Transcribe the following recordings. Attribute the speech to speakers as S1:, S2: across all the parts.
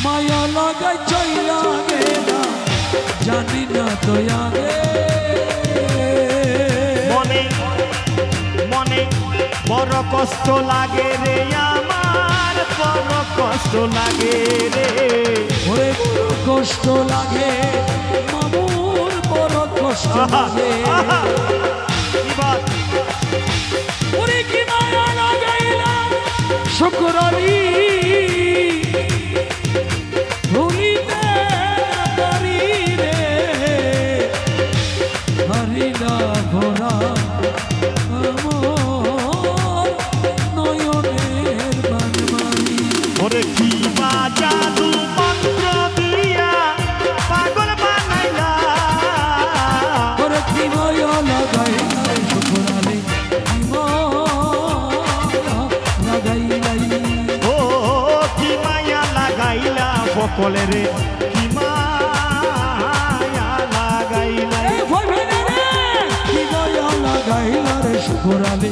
S1: মায়া লাগাই চইলা গেলা জানি না তো আগে
S2: মনে মনে বড় কষ্ট লাগে রে আমার বড় কষ্ট লাগে রে
S1: ওরে বড় কষ্ট লাগে মামুর বড় কষ্ট লাগে
S2: এবার
S1: ওরে কি মায়া লাগাইলা শুকরানি ভুলিতে পারি রে হারি না ভরা আমার নয়নের বানমারি
S2: ওরে কি বা জাদু মন্ত্র দিয়া পাগল বানাইলা
S1: ওরে কি মায়া লাগাইলা শুকরানি
S2: ও কি মায়া লাগাইলা বকলে রে কি মায়া লাগাইলা
S1: কি মায়া লাগাইলা রে শুকরানি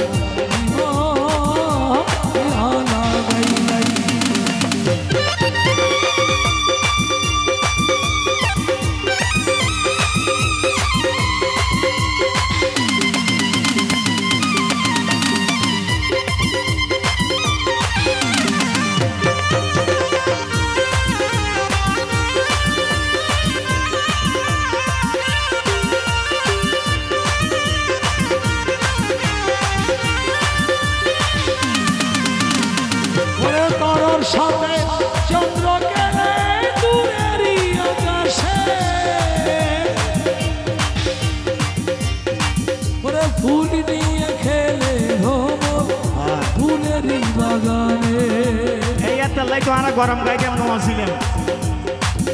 S1: সাথে চন্দ্র গেলে দূরেরই আকাশে ওরে ফুল নিয়ে খেলে ফুলেরই বাগানে
S2: এই এত লাইতো আনা গরম গাইতাম নছিলাম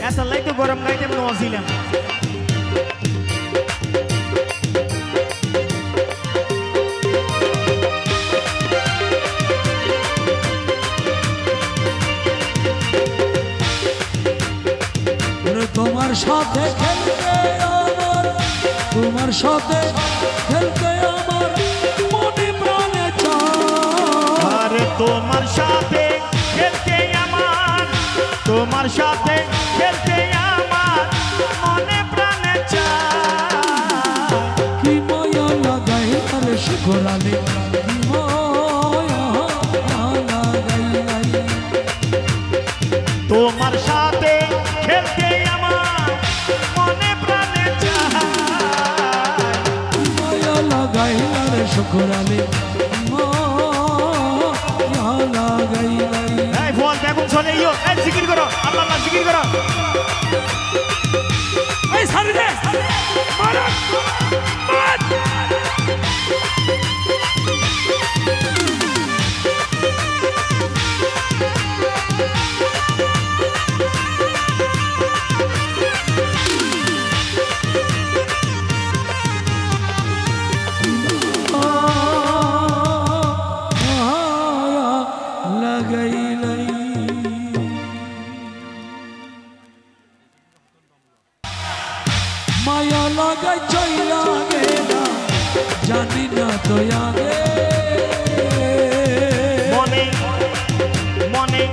S2: এত লাইতো গরম গাইতাম নছিলাম
S1: তোমার সাথে খেলতে আমার তোমার সাথে খেলতে আমার মনে প্রাণে চায়
S2: আরে তোমার সাথে খেলতে আমার তোমার সাথে খেলতে আমার মনে প্রাণে চায়
S1: কি মায়া লাগাই আরে শুকরানি কি মায়া লাগাই
S2: তোমার সাথে খেলতে আমার মনে প্রাণে চায়
S1: মায়া লাগাই আরে শুকরানি মায়া লাগাই
S2: এই বল বেগুন চলে ইয়ো এই জিকির করো আল্লাহ আল্লাহ জিকির করো
S1: এই সারি দে মারা মার মায়া লাগাই চইলা গেলা জানি না তো আগে
S2: মনে মনে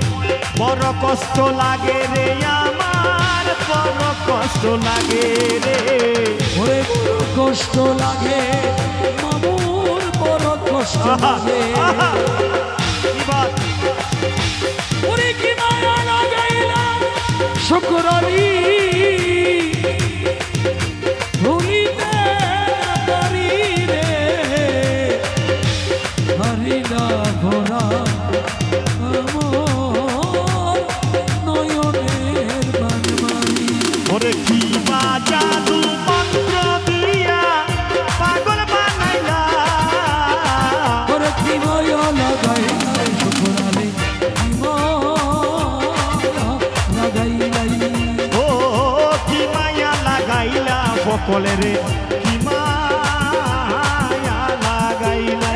S2: বড় কষ্ট লাগে রে আমার বড় কষ্ট লাগে রে
S1: ওরে বড় কষ্ট লাগে মামুর বড় কষ্ট লাগে
S2: এবার
S1: ওরে কি মায়া লাগাইলা শুকরানি ভুলিতে পারি রে হারি না ভরা আমার নয়নের বানমারি
S2: ওরে কি বা জাদু মন্ত্র দিয়া পাগল বানাইলা
S1: ওরে কি মায়া লাগাইলা শুকরানি
S2: ও কি মায়া লাগাইলা বকলে রে কি মায়া লাগাইলা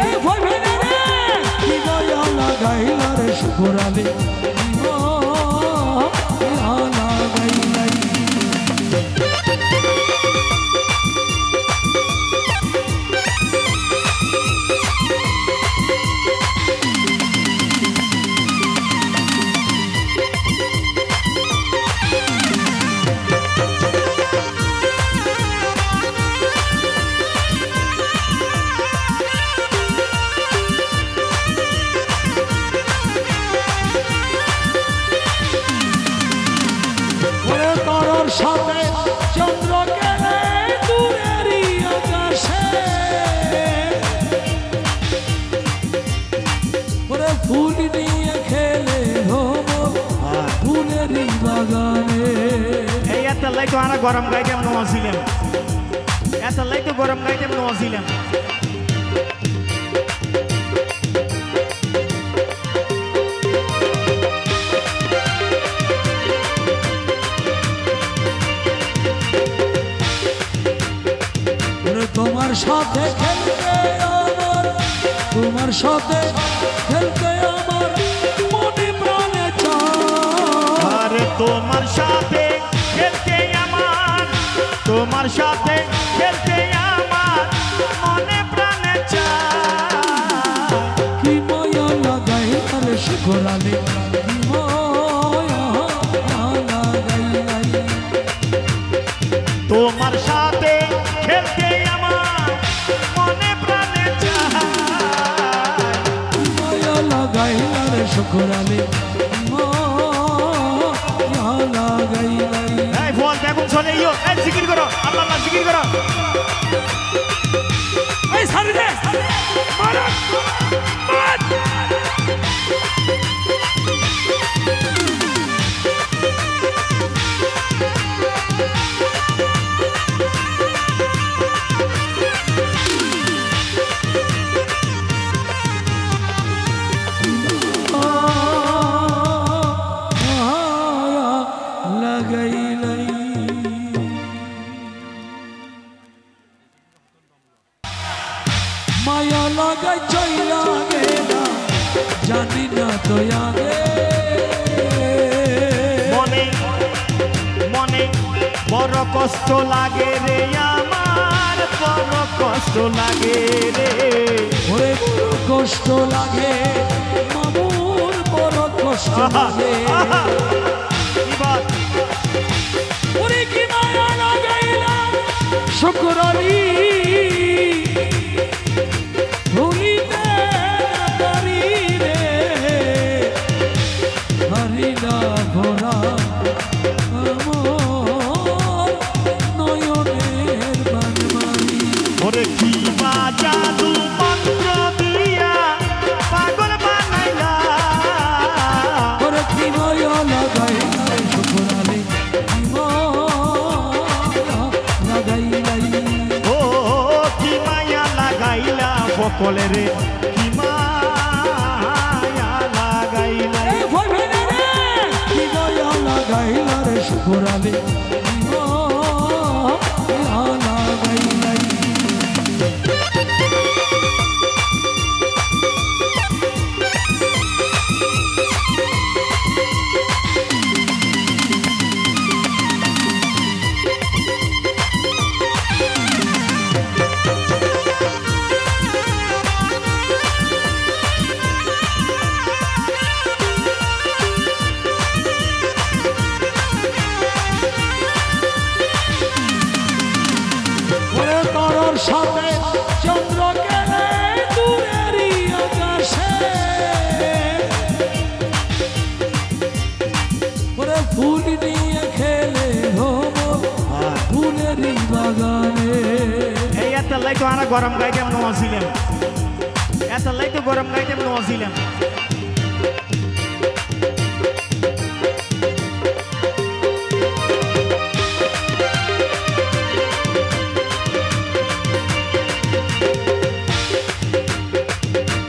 S1: কি মায়া লাগাইলা রে শুকরানি ফুলেরই বাগানে
S2: এই এত লাই তো আনা গরম গাইতে আমি নছিলাম এত লাই তো গরম গাইতে আমি নছিলাম
S1: তোমার সাথে খেলতে আমার তোমার সাথে খেলতে আমার মনে প্রাণে চায়
S2: আরে তোমার সাথে খেলতে আমার তোমার সাথে খেলতে আমার মনে প্রাণে চায়
S1: কি মায়া লাগাই আরে শিখরালে কি মায়া লাগাই
S2: তোমার সাথে খেলতে আমার মনে প্রাণে চায়
S1: মায়া লাগাই আরে শিখরালে মায়া লাগাই
S2: এই বল দেখুন চলে ইয়ো এই জিকির করো আল্লাহ আল্লাহ জিকির করো
S1: এই সারি দে মারা মার মায়া লাগাই চইলা গেলা জানি না তো আগে
S2: মনে মনে বড় কষ্ট লাগে রে আমার বড় কষ্ট লাগে রে
S1: ওরে বড় কষ্ট লাগে মামুর বড় কষ্ট লাগে ওরে কি মায়া লাগাইলা শুকরালি ভুলিতে পারি রে হরিলা ভরা আমার নয়নের বানমারি
S2: ওরে কি জাদু মন্ত্র দিয়া পাগল বানাইলা
S1: ওরে কি মায়া লাগাইলা শুকরালি কি মায়া লাগাইলাই
S2: ও কি মায়া লাগাইলা বকলে রে কি মায়া লাগাইলা
S1: এই ভয় ভয় না রে কি মায়া লাগাইলা রে শুকরালি কি মায়া লাগাইলাই ওরে তারার সাথে চন্দ্র গেলে দূরেরই আকাশে ওরে ফুল নিয়ে খেলে ভ্রমণ ফুলেরই বাগানে
S2: এই এত লাই তো আনা গরম গাইতে আমি নছিলাম এত লাই তো গরম গাইতে আমি নছিলাম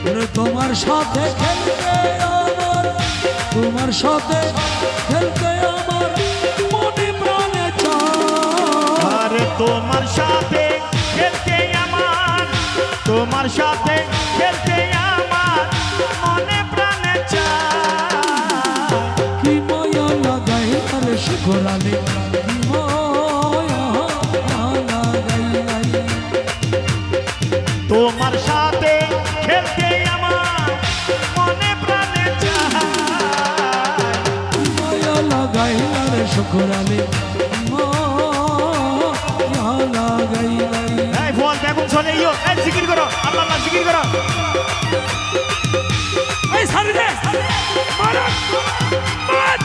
S1: ওরে তোমার সাথে খেলতে আমার তোমার সাথে খেলতে আমার মনে প্রাণে চায়
S2: আরে তোমার সাথে খেলতে আমার তোমার সাথে খেলতে আমার মনে প্রাণে চায়
S1: কি মায়া লাগাই আরে শিখরালে কি মায়া লাগাই
S2: তোমার সাথে খেলতে আমার মনে প্রাণে চায়
S1: মায়া লাগাই আরে শিখরালে মায়া লাগাই
S2: এই বল দেখুন চলে ইয়ো এই জিকির করো আল্লাহ আল্লাহ জিকির করো
S1: এই সারি দে মারা মার